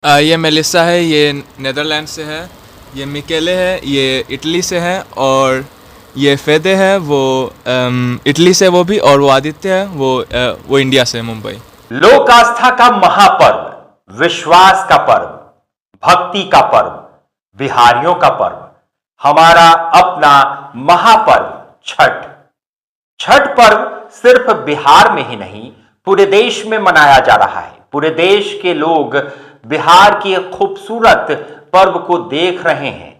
ये मेलिसा है, ये नीदरलैंड से है। ये मिकेले है, ये इटली से है। और ये फेदे है, वो इटली से वो भी। और वो आदित्य है, वो इंडिया से, मुंबई। लोक आस्था का महापर्व, विश्वास का पर्व, भक्ति का पर्व, बिहारियों का पर्व, हमारा अपना महापर्व छठ। छठ पर्व सिर्फ बिहार में ही नहीं, पूरे देश में मनाया जा रहा है। पूरे देश के लोग बिहार की खूबसूरत पर्व को देख रहे हैं।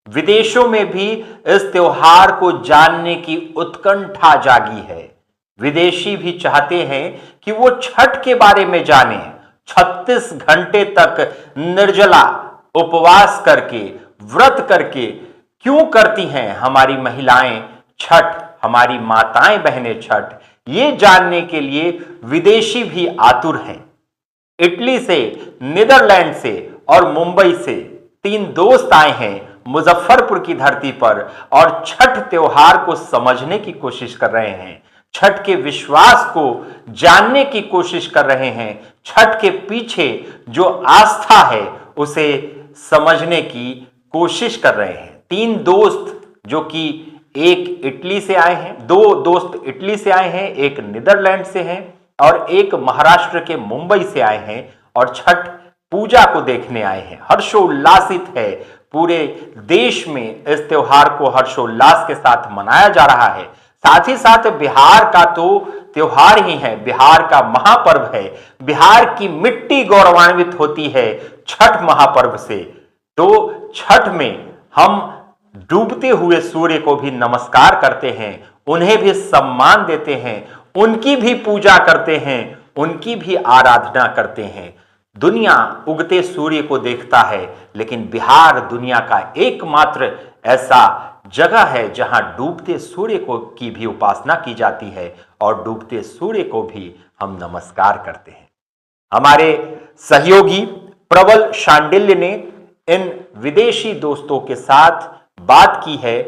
विदेशों में भी इस त्योहार को जानने की उत्कंठा जागी है। विदेशी भी चाहते हैं कि वो छठ के बारे में जानें। 36 घंटे तक निर्जला उपवास करके, व्रत करके क्यों करती हैं हमारी महिलाएं छठ, हमारी माताएं बहनें छठ, ये जानने के लिए विदेशी भी आतुर हैं। इटली से, नीदरलैंड से और मुंबई से 3 दोस्त आए हैं मुजफ्फरपुर की धरती पर और छठ त्योहार को समझने की कोशिश कर रहे हैं। छठ के विश्वास को जानने की कोशिश कर रहे हैं। छठ के पीछे जो आस्था है उसे समझने की कोशिश कर रहे हैं। 3 दोस्त, जो कि एक इटली से आए हैं, 2 दोस्त इटली से आए हैं, एक नीदरलैंड से हैं और एक महाराष्ट्र के मुंबई से आए हैं और छठ पूजा को देखने आए हैं। हर्षोल्लासित है, पूरे देश में इस त्योहार को हर्षोल्लास के साथ मनाया जा रहा है। साथ ही साथ बिहार का तो त्योहार ही है, बिहार का महापर्व है। बिहार की मिट्टी गौरवान्वित होती है छठ महापर्व से। तो छठ में हम डूबते हुए सूर्य को भी नमस्कार करते हैं, उन्हें भी सम्मान देते हैं, उनकी भी पूजा करते हैं, उनकी भी आराधना करते हैं। दुनिया उगते सूर्य को देखता है, लेकिन बिहार दुनिया का एकमात्र ऐसा जगह है जहां डूबते सूर्य को की भी उपासना की जाती है और डूबते सूर्य को भी हम नमस्कार करते हैं। हमारे सहयोगी प्रबल शांडिल्य ने इन विदेशी दोस्तों के साथ बात की है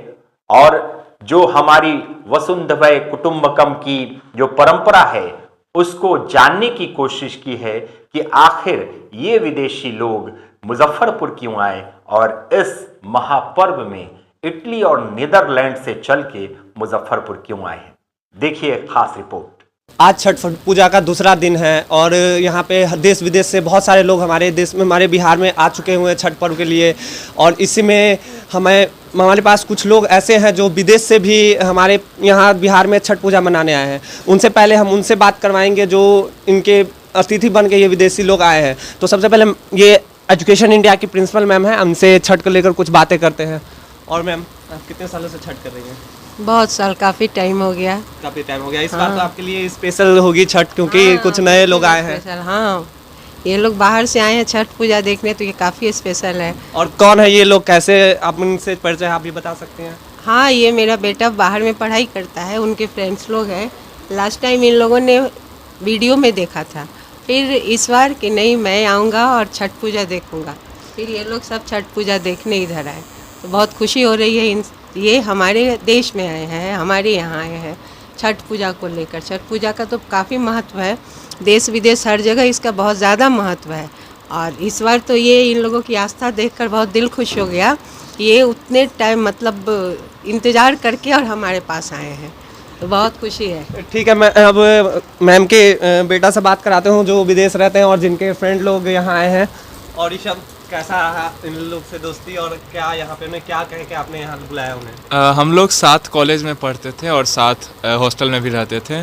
और जो हमारी वसुंधवै कुटुंबकम की जो परंपरा है उसको जानने की कोशिश की है कि आखिर ये विदेशी लोग मुजफ्फरपुर क्यों आए और इस महापर्व में इटली और नीदरलैंड से चल के मुजफ्फरपुर क्यों आए हैं। देखिए खास रिपोर्ट। आज छठ पूजा का दूसरा दिन है और यहाँ पे देश विदेश से बहुत सारे लोग हमारे देश में, हमारे बिहार में आ चुके हुए हैं छठ पर्व के लिए। और इसी में हमारे पास कुछ लोग ऐसे हैं जो विदेश से भी हमारे यहाँ बिहार में छठ पूजा मनाने आए हैं। उनसे पहले हम उनसे बात करवाएंगे जो इनके अतिथि बन के ये विदेशी लोग आए हैं। तो सबसे पहले ये एजुकेशन इंडिया की प्रिंसिपल मैम है, हमसे छठ को लेकर कुछ बातें करते हैं। और मैम, आप कितने सालों से छठ कर रही हैं? बहुत साल, काफ़ी टाइम हो गया। काफ़ी टाइम हो गया। इस बार तो आपके लिए स्पेशल होगी छठ, क्योंकि कुछ नए लोग आए हैं। हाँ, ये लोग बाहर से आए हैं छठ पूजा देखने, तो ये काफ़ी स्पेशल है। और कौन है ये लोग, कैसे आप उनसे परिचय आप भी बता सकते हैं? हाँ, ये मेरा बेटा बाहर में पढ़ाई करता है, उनके फ्रेंड्स लोग हैं। लास्ट टाइम इन लोगों ने वीडियो में देखा था, फिर इस बार कि नहीं मैं आऊँगा और छठ पूजा देखूँगा, फिर ये लोग सब छठ पूजा देखने इधर आए। तो बहुत खुशी हो रही है। ये हमारे देश में आए हैं, हमारे यहाँ आए हैं छठ पूजा को लेकर। छठ पूजा का तो काफ़ी महत्व है, देश विदेश हर जगह इसका बहुत ज़्यादा महत्व है। और इस बार तो ये इन लोगों की आस्था देखकर बहुत दिल खुश हो गया। ये उतने टाइम मतलब इंतज़ार करके और हमारे पास आए हैं, तो बहुत खुशी है। ठीक है, मैं अब मैम के बेटा से बात कराते हूँ जो विदेश रहते हैं और जिनके फ्रेंड लोग यहाँ आए हैं। और ऋषभ, कैसा रहा इन लोग से दोस्ती और क्या यहाँ पे उन्हें क्या कह के आपने यहाँ बुलाया उन्हें? हम लोग साथ कॉलेज में पढ़ते थे और साथ हॉस्टल में भी रहते थे।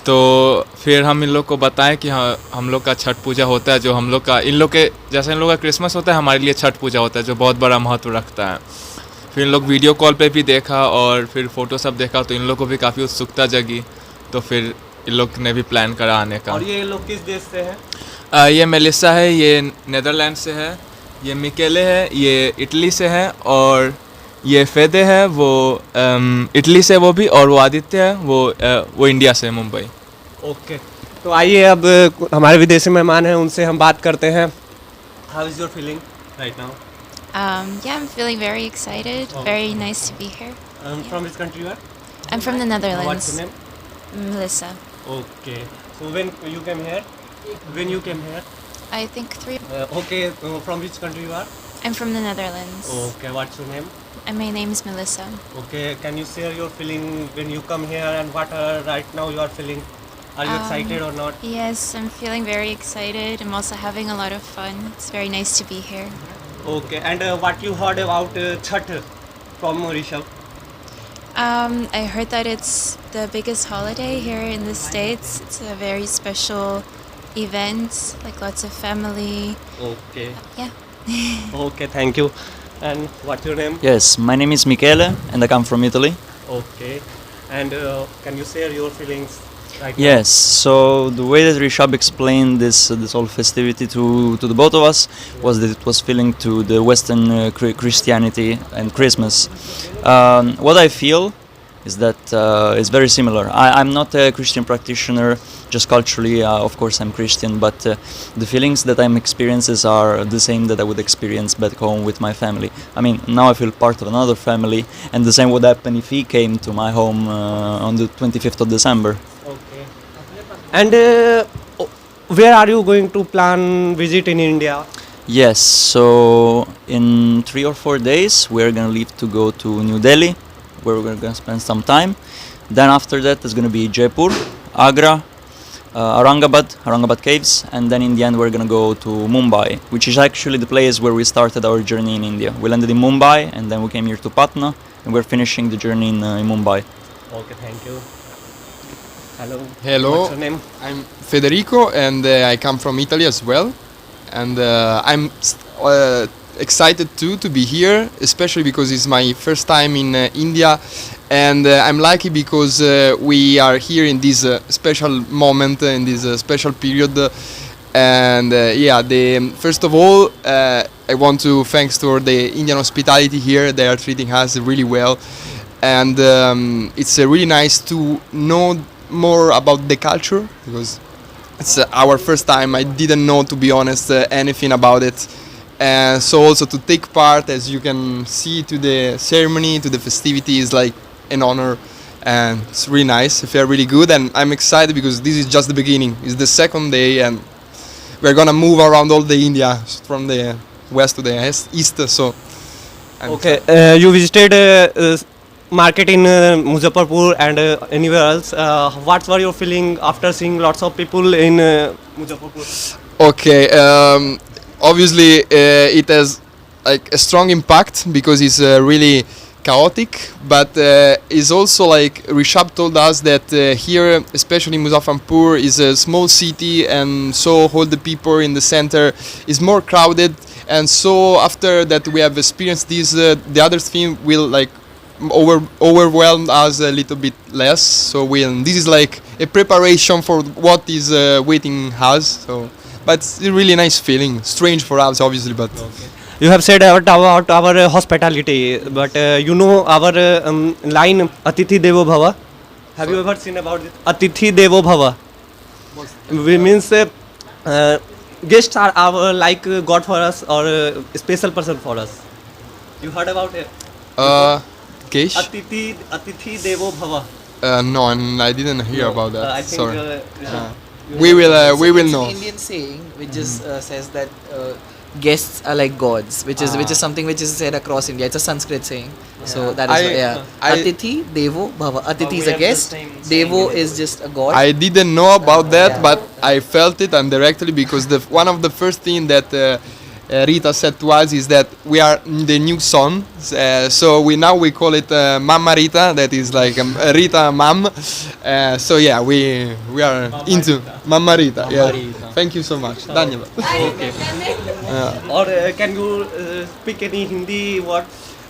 तो फिर हम इन लोग को बताएं कि हाँ, हम लोग का छठ पूजा होता है, जो हम लोग का, इन लोग के जैसे इन लोग का क्रिसमस होता है, हमारे लिए छठ पूजा होता है, जो बहुत बड़ा महत्व रखता है। फिर इन लोग वीडियो कॉल पे भी देखा और फिर फ़ोटो सब देखा, तो इन लोग को भी काफ़ी उत्सुकता जगी। तो फिर इन लोग ने भी प्लान करा आने का। और ये लोग किस देश से हैं? ये मेलिसा है, ये नीदरलैंड से है। ये मिकेले है, ये इटली से है। और ये फेदे है, वो इटली से वो भी। और वो आदित्य है, वो इंडिया से, मुंबई। ओके, तो आइए अब हमारे विदेशी मेहमान हैं, उनसे हम बात करते हैं। How is your feeling right now? Yeah, I'm feeling very excited. Oh. Very nice to be here. From which country you are? I'm from the Netherlands. What's your name? Melissa. Okay. So when you came here? I think 3. Okay, from which country you are? I'm from the Netherlands. Okay, what's your name? And my name is Melissa. Okay, can you share your feeling when you come here and what right now you are feeling? Are you excited or not? Yes, I'm feeling very excited. I'm also having a lot of fun. It's very nice to be here. Okay, and what you heard about Chhath from Rishabh? I heard that it's the biggest holiday here in the States. It's a very special event, like lots of family. Okay, Yeah. okay, thank you. And what's your name? Yes, my name is Michele and I come from Italy. Okay, and can you share your feelings right now? Yes, so the way that Rishab explained this whole festivity to the both of us was that it was feeling to the Western Christianity and Christmas. What I feel is that it's very similar. I'm not a Christian practitioner, just culturally, of course I'm Christian, but the feelings that I'm experiences are the same that I would experience back home with my family. I mean, now I feel part of another family, and the same would happen if he came to my home on the 25th of December. Okay. And where are you going to plan visit in India? Yes, so in 3 or 4 days we're gonna leave to go to New Delhi, where we're gonna spend some time. Then after that there's gonna be Jaipur, Agra, Aurangabad caves, and then in the end we're gonna go to Mumbai, which is actually the place where we started our journey in India. We landed in Mumbai and then we came here to Patna, and we're finishing the journey in Mumbai. Okay, thank you. Hello. Hello. What's your name? I'm Federico and I come from Italy as well. And I'm excited too to be here, especially because it's my first time in India. And I'm lucky because we are here in this special moment, in this special period. And first of all, I want to thanks to the Indian hospitality here. They are treating us really well. And it's really nice to know more about the culture, because it's our first time. I didn't know, to be honest, anything about it. And so also to take part, as you can see, to the ceremony, to the festivities, like an honor. And it's really nice. I feel really good, and I'm excited because this is just the beginning. It's the second day, and we're gonna move around all the India, from the west to the east. So Okay, you visited market in Muzaffarpur and anywhere else. What were your feeling after seeing lots of people in Muzaffarpur? Okay, obviously it has like a strong impact because it's really chaotic, but it's also like Rishabh told us that here, especially Muzaffarpur, is a small city, and so all the people in the center is more crowded, and so after that we have experienced this, the other thing will like overwhelm us a little bit less. So this is like a preparation for what is waiting us. So, but it's a really nice feeling. Strange for us, obviously, but. Okay. You have said about our hospitality, but you know our line Atithi Devo Bhava. Have you ever seen about it? Atithi Devo Bhava. It means guests are our like God for us, or a special person for us. You heard about it? Kesh? Atithi Devo Bhava. No, and I didn't hear about that. I think Sorry. you we know. will It's know. an Indian saying which just says that guests are like gods, which is something which is said across India. It's a Sanskrit saying. So that is Atithi Devo Bhava. Atithi is we a have the guest. same saying Devo here. is just a god. I didn't know about that, Yeah. but I felt it indirectly because one of the first thing that Rita said to us is that we are the new son. So we call it Mamma Rita. That is like Rita Mom. So yeah, we are into Mamma Rita. Yeah. Thank you so much. Dhanyavad. Or can you speak any Hindi word?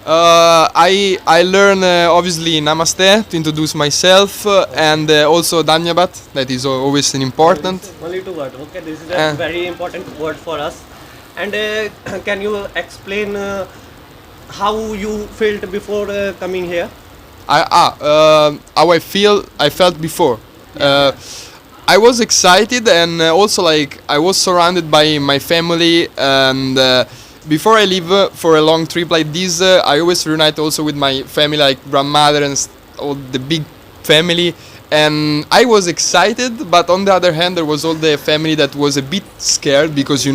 I learn obviously Namaste to introduce myself, and also Dhanyavad. That is always an important. Only 2 words. Okay, this is a very important word for us. And can you explain how you felt before coming here? How I felt before. I was excited, and also like I was surrounded by my family, and before I leave for a long trip like this, I always reunite also with my family, like grandmother and all the big family, and I was excited, but on the other hand, there was all the family that was a bit scared because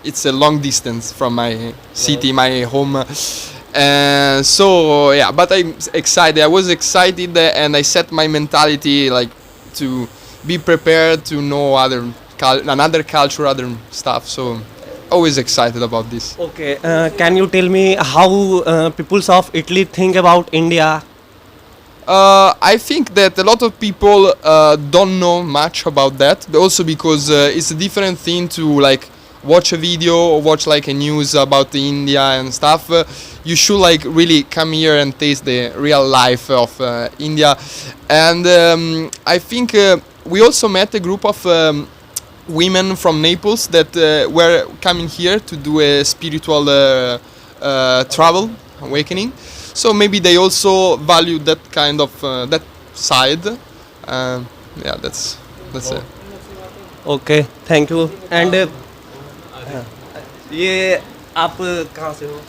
it's a long distance from my city, my home. So yeah, but I'm excited. I was excited, and I set my mentality like to be prepared to know another culture, other stuff. So always excited about this. Okay, can you tell me how peoples of Italy think about India? I think that a lot of people don't know much about that, but also because it's a different thing to like watch a video or watch like a news about India and stuff. You should like really come here and taste the real life of India. And I think we also met a group of women from Naples that were coming here to do a spiritual travel, awakening. So maybe they also value that kind of that side. Yeah, that's it. Okay, thank you. And ये आप कहाँ से हो?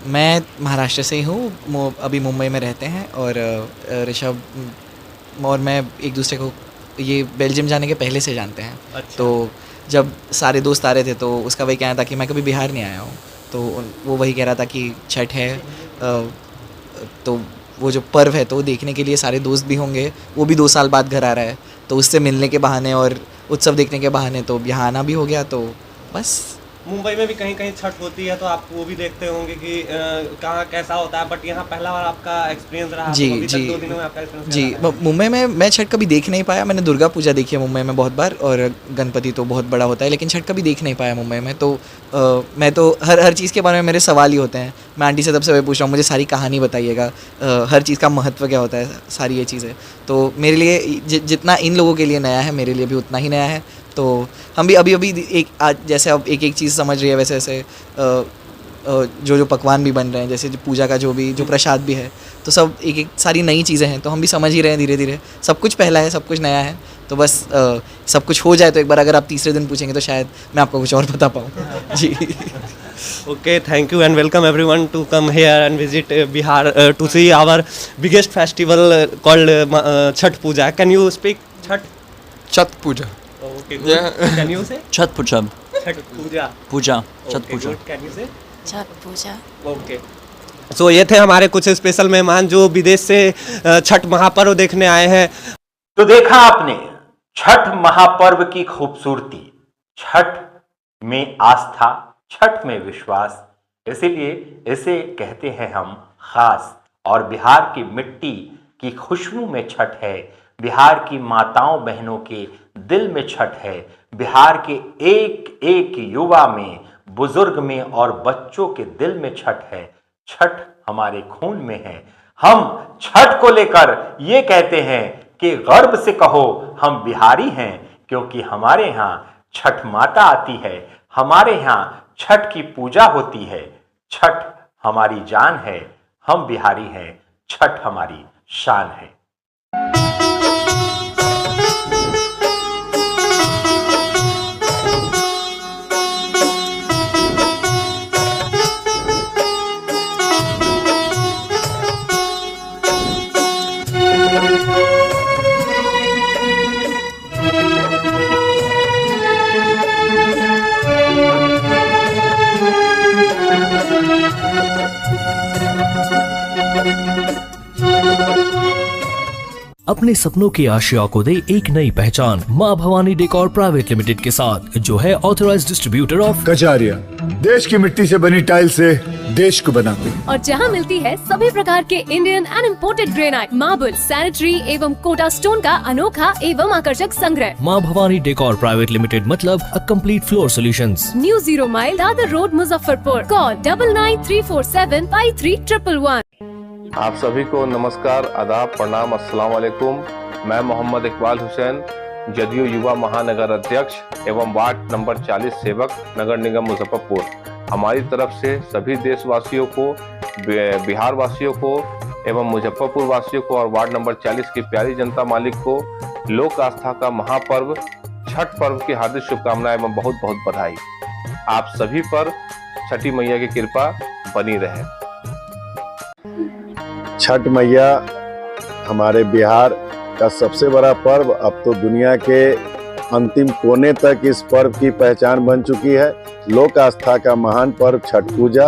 मैं महाराष्ट्र से ही हूँ, अभी मुंबई में रहते हैं, और ऋषभ और मैं एक दूसरे को ये बेल्जियम जाने के पहले से जानते हैं। अच्छा। तो जब सारे दोस्त आ रहे थे तो उसका वही कहना था कि मैं कभी बिहार नहीं आया हूँ, तो वो वही कह रहा था कि छठ है, तो वो जो पर्व है तो वो देखने के लिए सारे दोस्त भी होंगे, वो भी 2 साल बाद घर आ रहा है, तो उससे मिलने के बहाने और उत्सव देखने के बहाने तो यहाँ आना भी हो गया। तो बस मुंबई में भी कहीं कहीं छठ होती है तो आप वो भी देखते होंगे कि कहाँ कैसा होता है, बट यहाँ पहला बार आपका एक्सपीरियंस रहा। जी तो अभी जी तक 2 दिनों में आपका एक्सपीरियंस जी कैसा रहा? मुंबई में मैं छठ कभी देख नहीं पाया। मैंने दुर्गा पूजा देखी है मुंबई में बहुत बार, और गणपति तो बहुत बड़ा होता है, लेकिन छठ कभी देख नहीं पाया मुंबई में। तो मैं तो हर चीज़ के बारे में मेरे सवाल ही होते हैं। मैं आंटी से तब से पूछ रहा हूँ, मुझे सारी कहानी बताइएगा, हर चीज़ का महत्व क्या होता है, सारी ये चीज़ें। तो मेरे लिए जितना इन लोगों के लिए नया है, मेरे लिए भी उतना ही नया है। तो हम भी अभी एक आज जैसे अब एक चीज़ समझ रही है, वैसे वैसे जो पकवान भी बन रहे हैं, जैसे जो पूजा का जो प्रसाद भी है, तो सब एक सारी नई चीज़ें हैं, तो हम भी समझ ही रहे हैं धीरे धीरे। सब कुछ पहला है, सब कुछ नया है, तो बस सब कुछ हो जाए तो एक बार अगर आप तीसरे दिन पूछेंगे तो शायद मैं आपको कुछ और बता पाऊँ। जी। Okay, thank you and welcome everyone to come here and visit Bihar to see our biggest festival called Chhath Puja. Can you speak Chhath? Chhath Puja. Okay, good. Yeah. Can you say? Chhath Puja. Chhath Puja. Puja. Chhath Okay, Puja. good. Can you say? Chhat Puja. Okay. So ये थे हमारे कुछ special मेहमान जो विदेश से छठ महापर्व देखने आए हैं। तो देखा आपने छठ महापर्व की खूबसूरती, छठ में आस्था, छठ में विश्वास, इसीलिए इसे कहते हैं हम खास। और बिहार की मिट्टी की खुशबू में छठ है, बिहार की माताओं बहनों के दिल में छठ है, बिहार के एक एक युवा में, बुजुर्ग में और बच्चों के दिल में छठ है। छठ हमारे खून में है। हम छठ को लेकर ये कहते हैं कि गर्व से कहो हम बिहारी हैं, क्योंकि हमारे यहाँ छठ माता आती है, हमारे यहाँ छठ की पूजा होती है। छठ हमारी जान है, हम बिहारी हैं, छठ हमारी शान है। अपने सपनों की आशिया को दे एक नई पहचान माँ भवानी डेकोर प्राइवेट लिमिटेड के साथ, जो है ऑथराइज्ड डिस्ट्रीब्यूटर ऑफ कचारिया। देश की मिट्टी से बनी टाइल से देश को बनाते हैं, और जहाँ मिलती है सभी प्रकार के Indian and imported granite, marble, sanitary एवं कोटा स्टोन का अनोखा एवं आकर्षक संग्रह। माँ भवानी डेकोर प्राइवेट लिमिटेड मतलब a complete floor solutions. New 0 mile Dadar road Muzaffarpur. Call 9934753111। आप सभी को नमस्कार, आदाब, प्रणाम, अस्सलाम वालेकुम। मैं मोहम्मद इकबाल हुसैन, जदयू युवा महानगर अध्यक्ष एवं वार्ड नंबर 40 सेवक, नगर निगम मुजफ्फरपुर। हमारी तरफ से सभी देशवासियों को, बिहार वासियों को एवं मुजफ्फरपुर वासियों को और वार्ड नंबर 40 की प्यारी जनता मालिक को लोक आस्था का महापर्व छठ पर्व की हार्दिक शुभकामनाएं एवं बहुत बहुत बधाई। आप सभी पर छठी मैया की कृपा बनी रहे। छठ मैया हमारे बिहार का सबसे बड़ा पर्व अब तो दुनिया के अंतिम कोने तक इस पर्व की पहचान बन चुकी है। लोक आस्था का महान पर्व छठ पूजा,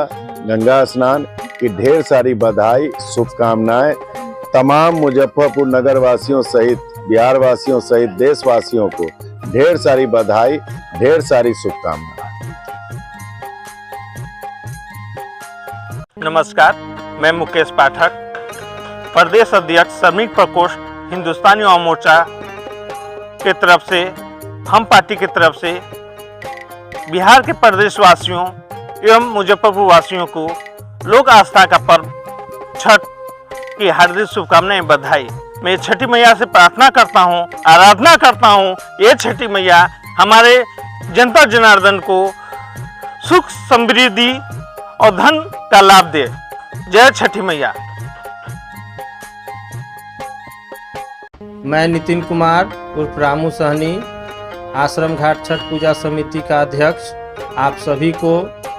गंगा स्नान की ढेर सारी बधाई, शुभकामनाएं तमाम मुजफ्फरपुर नगर वासियों सहित, बिहार वासियों सहित देशवासियों को ढेर सारी बधाई, ढेर सारी शुभकामनाएं। नमस्कार, मैं मुकेश पाठक, प्रदेश अध्यक्ष श्रमिक प्रकोष्ठ हिंदुस्तानी युवा मोर्चा के तरफ से, हम पार्टी की तरफ से बिहार के प्रदेशवासियों एवं मुजफ्फरपुर वासियों को लोक आस्था का पर्व छठ की हार्दिक शुभकामनाएं, बधाई। मैं छठी मैया से प्रार्थना करता हूं, आराधना करता हूं, ये छठी मैया हमारे जनता जनार्दन को सुख समृद्धि और धन का लाभ दे। जय छठी मैया। मैं नितिन कुमार उर्फ रामू सहनी, आश्रम घाट छठ पूजा समिति का अध्यक्ष, आप सभी को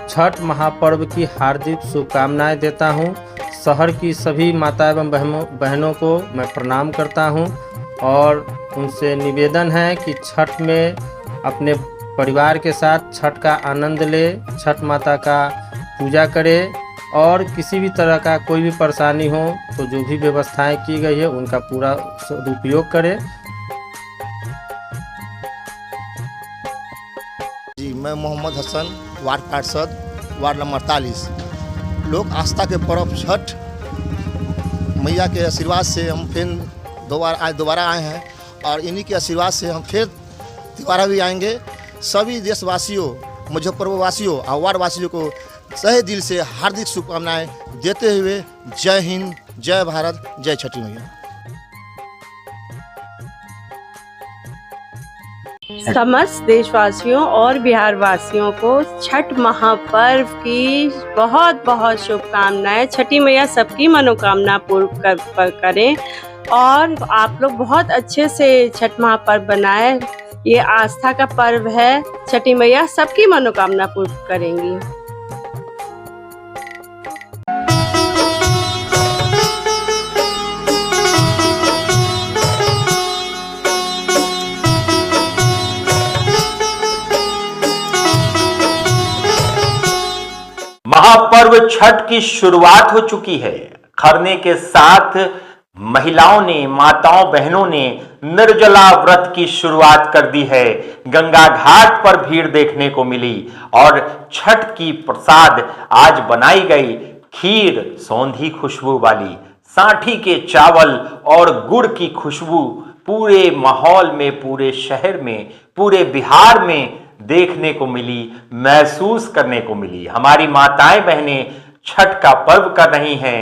छठ महापर्व की हार्दिक शुभकामनाएं देता हूं। शहर की सभी माता एवं बहनों को मैं प्रणाम करता हूं और उनसे निवेदन है कि छठ में अपने परिवार के साथ छठ का आनंद ले, छठ माता का पूजा करें और किसी भी तरह का कोई भी परेशानी हो तो जो भी व्यवस्थाएं की गई है उनका पूरा उपयोग करें। जी, मैं मोहम्मद हसन, वार्ड पार्षद, वार्ड नंबर 48। लोक आस्था के पर्व छठ मैया के आशीर्वाद से हम फिर दोबारा आए हैं और इन्हीं के आशीर्वाद से हम फिर दोबारा भी आएंगे। सभी देशवासियों, मुजफ्फरपुर वासियों और वार्ड वासियों को सहे दिल से हार्दिक शुभकामनाएं देते हुए जय हिंद, जय भारत, जय छठी मैया। समस्त देशवासियों और बिहार वासियों को छठ महापर्व की बहुत बहुत शुभकामनाएं। छठी मैया सबकी मनोकामना पूर्ण करें और आप लोग बहुत अच्छे से छठ महापर्व बनाएं। ये आस्था का पर्व है, छठी मैया सबकी मनोकामना पूर्ण करेंगी। महापर्व छठ की शुरुआत हो चुकी है। खरने के साथ महिलाओं ने, माताओं बहनों ने निर्जला व्रत की शुरुआत कर दी है। गंगा घाट पर भीड़ देखने को मिली और छठ की प्रसाद आज बनाई गई खीर, सौंधी खुशबू वाली, सांठी के चावल और गुड़ की खुशबू पूरे माहौल में, पूरे शहर में, पूरे बिहार में देखने को मिली, महसूस करने को मिली। हमारी माताएं बहनें छठ का पर्व कर रही हैं।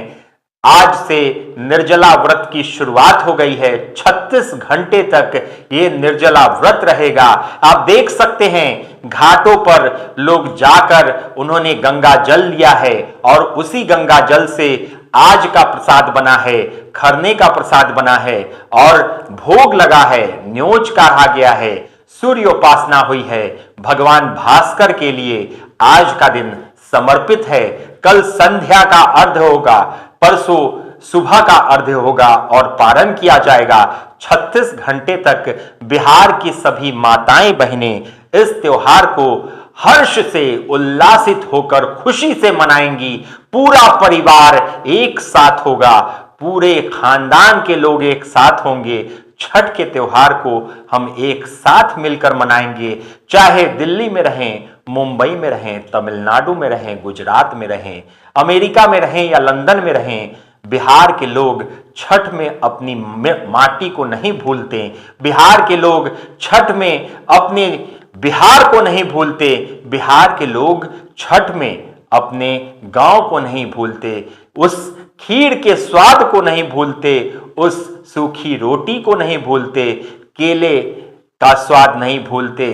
आज से निर्जला व्रत की शुरुआत हो गई है। 36 घंटे तक ये निर्जला व्रत रहेगा। आप देख सकते हैं घाटों पर लोग जाकर उन्होंने गंगा जल लिया है और उसी गंगा जल से आज का प्रसाद बना है, खरने का प्रसाद बना है और भोग लगा है, न्योच काढ़ा गया है, सूर्योपासना हुई है। भगवान भास्कर के लिए आज का दिन समर्पित है। कल संध्या का अर्घ होगा, परसों सुबह का अर्घ होगा और पारण किया जाएगा। 36 घंटे तक बिहार की सभी माताएं बहनें इस त्योहार को हर्ष से, उल्लासित होकर खुशी से मनाएंगी। पूरा परिवार एक साथ होगा, पूरे खानदान के लोग एक साथ होंगे। छठ के त्योहार को हम एक साथ मिलकर मनाएंगे। चाहे दिल्ली में रहें, मुंबई में रहें, तमिलनाडु में रहें, गुजरात में रहें, अमेरिका में रहें या लंदन में रहें, बिहार के लोग छठ में अपनी माटी को नहीं भूलते। बिहार के लोग छठ में अपने बिहार को नहीं भूलते। बिहार के लोग छठ में अपने गांव को नहीं भूलते, उस खीर के स्वाद को नहीं भूलते, उस सूखी रोटी को नहीं भूलते, केले का स्वाद नहीं भूलते।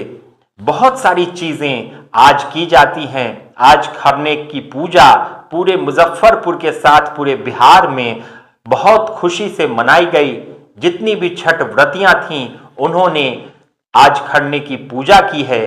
बहुत सारी चीजें आज की जाती हैं। आज खरने की पूजा पूरे मुजफ्फरपुर के साथ पूरे बिहार में बहुत खुशी से मनाई गई। जितनी भी छठ व्रतियां थीं उन्होंने आज खरने की पूजा की है।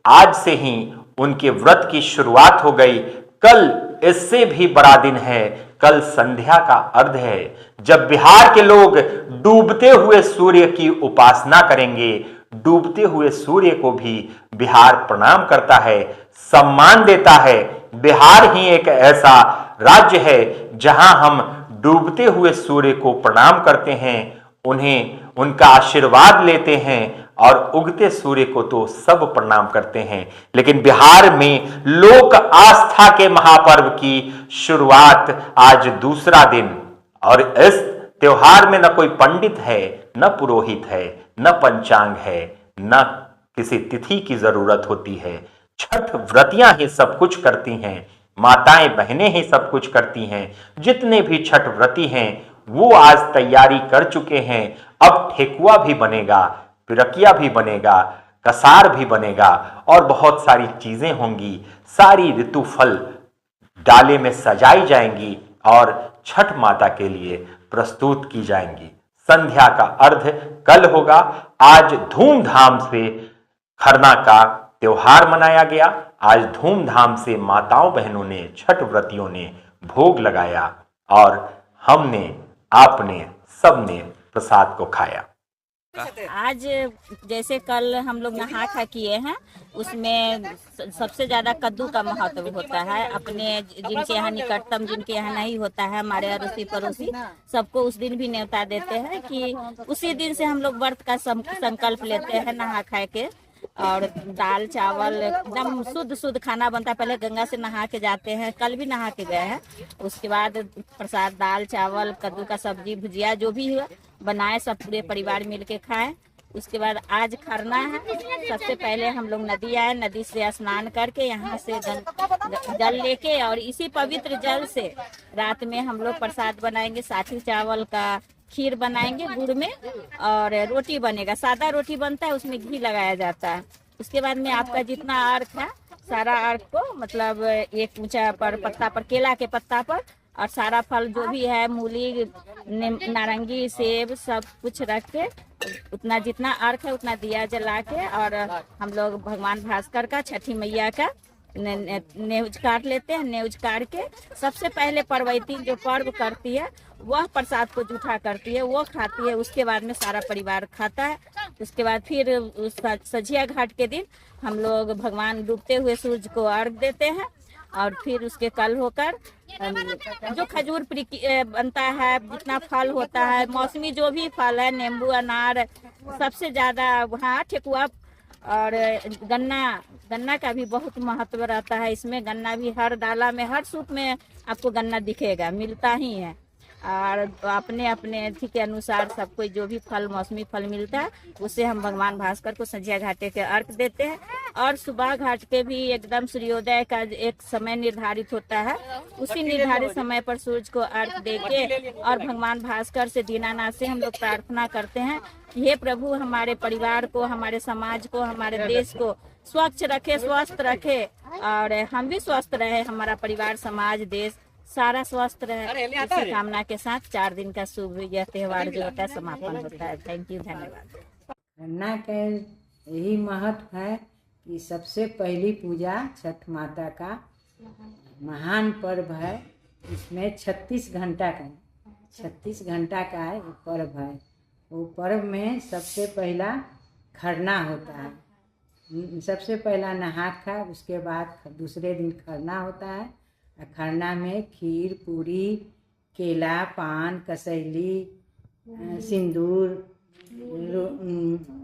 आज से ही उनके व्रत की शुरुआत हो गई। कल इससे भी बड़ा दिन है। कल संध्या का अर्घ है, जब बिहार के लोग डूबते हुए सूर्य की उपासना करेंगे। डूबते हुए सूर्य को भी बिहार प्रणाम करता है, सम्मान देता है। बिहार ही एक ऐसा राज्य है जहां हम डूबते हुए सूर्य को प्रणाम करते हैं, उन्हें उनका आशीर्वाद लेते हैं, और उगते सूर्य को तो सब प्रणाम करते हैं। लेकिन बिहार में लोक आस्था के महापर्व की शुरुआत आज दूसरा दिन, और इस त्योहार में न कोई पंडित है, न पुरोहित है, न पंचांग है, न किसी तिथि की जरूरत होती है। छठ व्रतियां ही सब कुछ करती हैं, माताएं बहनें ही सब कुछ करती हैं। जितने भी छठ व्रती हैं वो आज तैयारी कर चुके हैं। अब ठेकुआ भी बनेगा, पिरकिया भी बनेगा, कसार भी बनेगा, और बहुत सारी चीजें होंगी। सारी ऋतु फल डाले में सजाई जाएंगी और छठ माता के लिए प्रस्तुत की जाएंगी। संध्या का अर्घ कल होगा। आज धूमधाम से खरना का त्योहार मनाया गया। आज धूमधाम से माताओं बहनों ने, छठ व्रतियों ने भोग लगाया, और हमने, आपने, सबने प्रसाद को खाया। आज जैसे कल हम लोग नहा खा किए हैं, उसमें सबसे ज़्यादा कद्दू का महत्व होता है। अपने जिनके यहाँ निकटतम, जिनके यहाँ नहीं होता है, हमारे अड़ोसी पड़ोसी सबको उस दिन भी न्योता देते हैं कि उसी दिन से हम लोग व्रत का संकल्प लेते हैं नहा खा के। और दाल चावल एकदम शुद्ध खाना बनता है। पहले गंगा से नहा के जाते हैं, कल भी नहा के गए हैं। उसके बाद प्रसाद दाल चावल, कद्दू का सब्जी, भुजिया, जो भी बनाए सब पूरे परिवार मिल के खाएं। उसके बाद आज खरना है। सबसे पहले हम लोग नदी आए, नदी से स्नान करके यहाँ से जल लेके, और इसी पवित्र जल से रात में हम लोग प्रसाद बनाएंगे। साठी चावल का खीर बनाएंगे गुड़ में, और रोटी बनेगा। सादा रोटी बनता है, उसमें घी लगाया जाता है। उसके बाद में आपका जितना अर्घ है, सारा अर्घ को मतलब एक ऊंचा पर पत्ता पर, केला के पत्ता पर, और सारा फल जो भी है, मूली, नारंगी, सेब, सब कुछ रख के उतना जितना अर्घ है उतना दिया जला के, और हम लोग भगवान भास्कर का, छठी मैया का नेवज काट लेते हैं। नेवज काट के सबसे पहले परवैती जो पर्व करती है वह प्रसाद को जूठा करती है, वो खाती है। उसके बाद में सारा परिवार खाता है। उसके बाद फिर उस सझिया घाट के दिन हम लोग भगवान डूबते हुए सूरज को अर्घ देते हैं, और फिर उसके कल होकर जो खजूर बनता है, जितना फल होता है, मौसमी जो भी फल है, नींबू, अनार, सबसे ज़्यादा वहाँ ठेकुआ, और गन्ना का भी बहुत महत्व रहता है। इसमें गन्ना भी हर डाला में, हर सूप में आपको गन्ना दिखेगा, मिलता ही है। और अपने अपने अथी के अनुसार सब कोई जो भी फल, मौसमी फल मिलता है, उससे हम भगवान भास्कर को संझिया घाटे के अर्घ देते हैं। और सुबह घाट के भी एकदम सूर्योदय का एक समय निर्धारित होता है, उसी निर्धारित समय पर सूरज को अर्घ देके और भगवान भास्कर से, दीनानाथ से हम लोग प्रार्थना करते हैं कि हे प्रभु, हमारे परिवार को, हमारे समाज को, हमारे देश को स्वच्छ रखे, स्वस्थ रखे, और हम भी स्वस्थ रहे, हमारा परिवार, समाज, देश सारा स्वस्थ रहे। इसी कामना के साथ 4 दिन का शुभ यह त्योहार जो होता है समापन होता है। थैंक यू, धन्यवाद। खरना का यही महत्व है कि सबसे पहली पूजा छठ माता का महान पर्व है। इसमें 36 घंटा का ये पर्व है। वो पर्व में सबसे पहला खरना होता है। सबसे पहला नहा खा, उसके बाद दूसरे दिन खरना होता है। खरना में खीर, पूरी, केला, पान, कसैली, सिंदूर,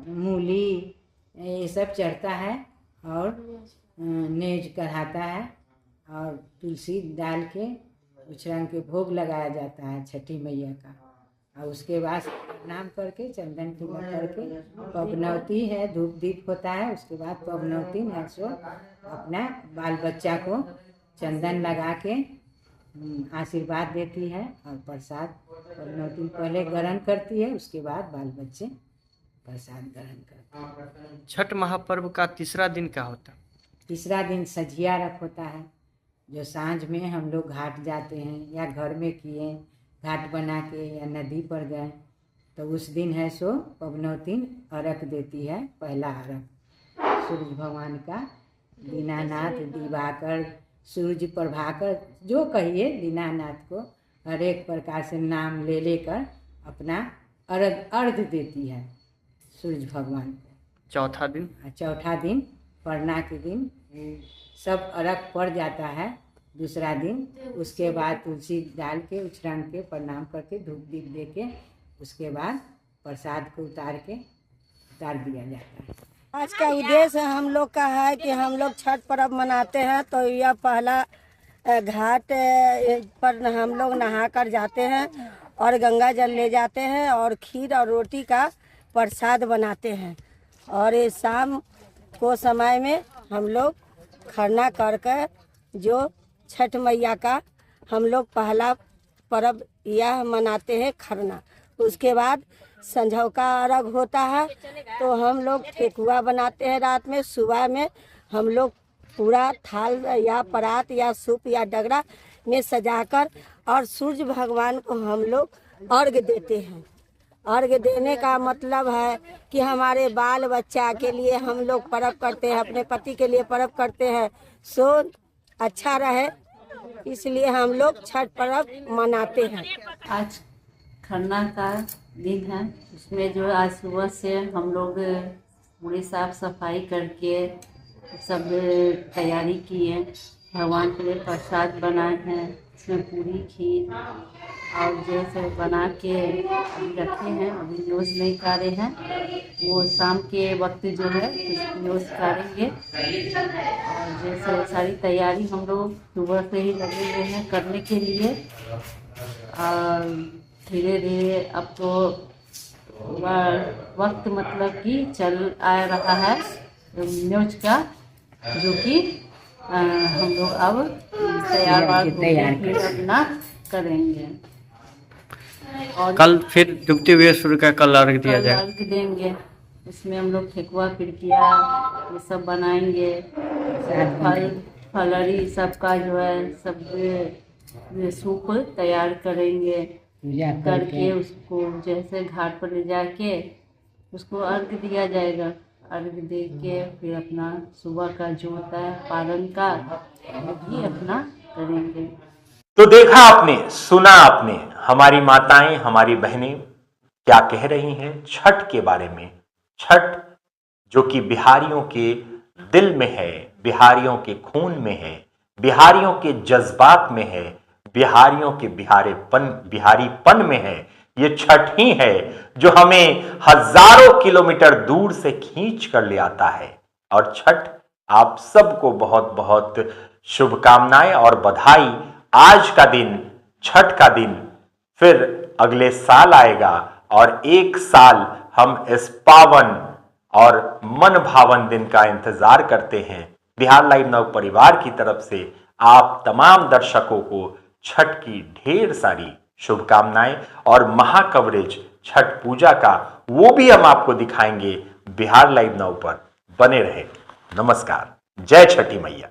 मूली, ये सब चढ़ता है, और नेज चढ़ाता है, और तुलसी डाल के उछरंग के भोग लगाया जाता है छठी मैया का। और उसके बाद प्रणाम करके, चंदन टीका करके, पवनौती है, धूप दीप होता है। उसके बाद पवनौती में सो अपना बाल बच्चा को चंदन लगा के आशीर्वाद देती है, और प्रसाद पवनौती पहले ग्रहण करती है, उसके बाद बाल बच्चे प्रसाद ग्रहण करते हैं। छठ महापर्व का तीसरा दिन क्या होता है? तीसरा दिन सझिया रख होता है, जो सांझ में हम लोग घाट जाते हैं, या घर में किए घाट बना के, या नदी पर गए, तो उस दिन है सो पवनौती अर्घ देती है। पहला अर्घ सूरज भगवान का, दीनानाथ, दिवाकर, सूर्य प्रभाकर जो कहिए दीनानाथ को हर एक प्रकार से नाम ले लेकर अपना अर्घ देती है सूर्य भगवान को। चौथा दिन चौथा दिन पड़ना के दिन सब अर्घ पड़ जाता है। दूसरा दिन उसके बाद तुलसी डाल के उछरान के प्रणाम करके धूप दीप दे के उसके बाद प्रसाद को उतार दिया जाता है। आज का उद्देश्य हम लोग का है कि हम लोग छठ पर्व मनाते हैं तो यह पहला घाट पर हम लोग नहा कर जाते हैं और गंगा जल ले जाते हैं और खीर और रोटी का प्रसाद बनाते हैं और ये शाम को समय में हम लोग खरना कर कर जो छठ मैया का हम लोग पहला पर्व यह मनाते हैं खरना। उसके बाद संझौ का अर्घ होता है तो हम लोग ठेकुआ बनाते हैं रात में। सुबह में हम लोग पूरा थाल या परात या सूप या डगरा में सजाकर और सूर्य भगवान को हम लोग अर्घ देते हैं। अर्घ देने का मतलब है कि हमारे बाल बच्चा के लिए हम लोग पर्व करते हैं, अपने पति के लिए पर्व करते हैं, सो अच्छा रहे इसलिए हम लोग छठ पर्व मनाते हैं। आज खरना का दिन है, उसमें जो आज सुबह से हम लोग पूरी साफ सफाई करके सब तैयारी किए, भगवान के लिए प्रसाद बनाए हैं, इसमें पूरी खीर और जैसे बना के अभी रखे हैं, अभी न्यूज़ नहीं काटे हैं, वो शाम के वक्त जो है न्यूज़ काटेंगे। और जैसे सारी तैयारी हम लोग सुबह से ही लगे हुए हैं करने के लिए और धीरे धीरे अब तो वक्त मतलब कि चल आ रहा है न्यूज़ का, जो कि हम लोग अब तैयार अपना करेंगे और कल फिर डूबते हुए सूर्य का कल अर्घ दिया जाएगा। अर्घ देंगे, उसमें हम लोग ठेकुआ पिड़किया ये सब बनाएंगे, फलरी सबका जो है सब सूप तैयार करेंगे करके उसको जैसे घाट पर ले जाके उसको अर्घ दिया जाएगा। अर्घ दे के फिर अपना सुबह का जो होता है पालन का वो भी अपना करेंगे। तो देखा आपने, सुना आपने, हमारी माताएं, हमारी बहनें क्या कह रही हैं छठ के बारे में। छठ जो कि बिहारियों के दिल में है, बिहारियों के खून में है, बिहारियों के जज्बात में है, बिहारियों के बिहारीपन में है। ये छठ ही है जो हमें हजारों किलोमीटर दूर से खींच कर ले आता है। और छठ आप सबको बहुत बहुत शुभकामनाएं और बधाई। आज का दिन, छठ का दिन फिर अगले साल आएगा और एक साल हम इस पावन और मन भावन दिन का इंतजार करते हैं। बिहार लाइव नव परिवार की तरफ से आप तमाम दर्शकों को छठ की ढेर सारी शुभकामनाएं और महाकवरेज छठ पूजा का वो भी हम आपको दिखाएंगे बिहार लाइव नाउ पर। बने रहे। नमस्कार। जय छठी मैया।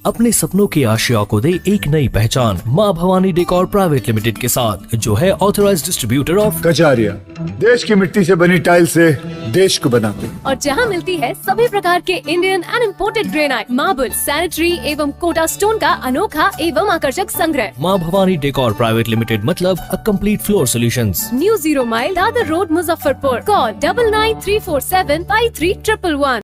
अपने सपनों की आशिया को दे एक नई पहचान माँ भवानी डेकोर प्राइवेट लिमिटेड के साथ, जो है ऑथराइज्ड डिस्ट्रीब्यूटर ऑफ कचारिया। देश की मिट्टी से बनी टाइल से देश को बनाते और जहां मिलती है सभी प्रकार के Indian and imported granite, marble, sanitary एवं कोटा स्टोन का अनोखा एवं आकर्षक संग्रह। माँ भवानी डेकोर प्राइवेट लिमिटेड मतलब a complete floor solutions. New 0 mile Dadar road, Muzaffarpur. Call 9934753111।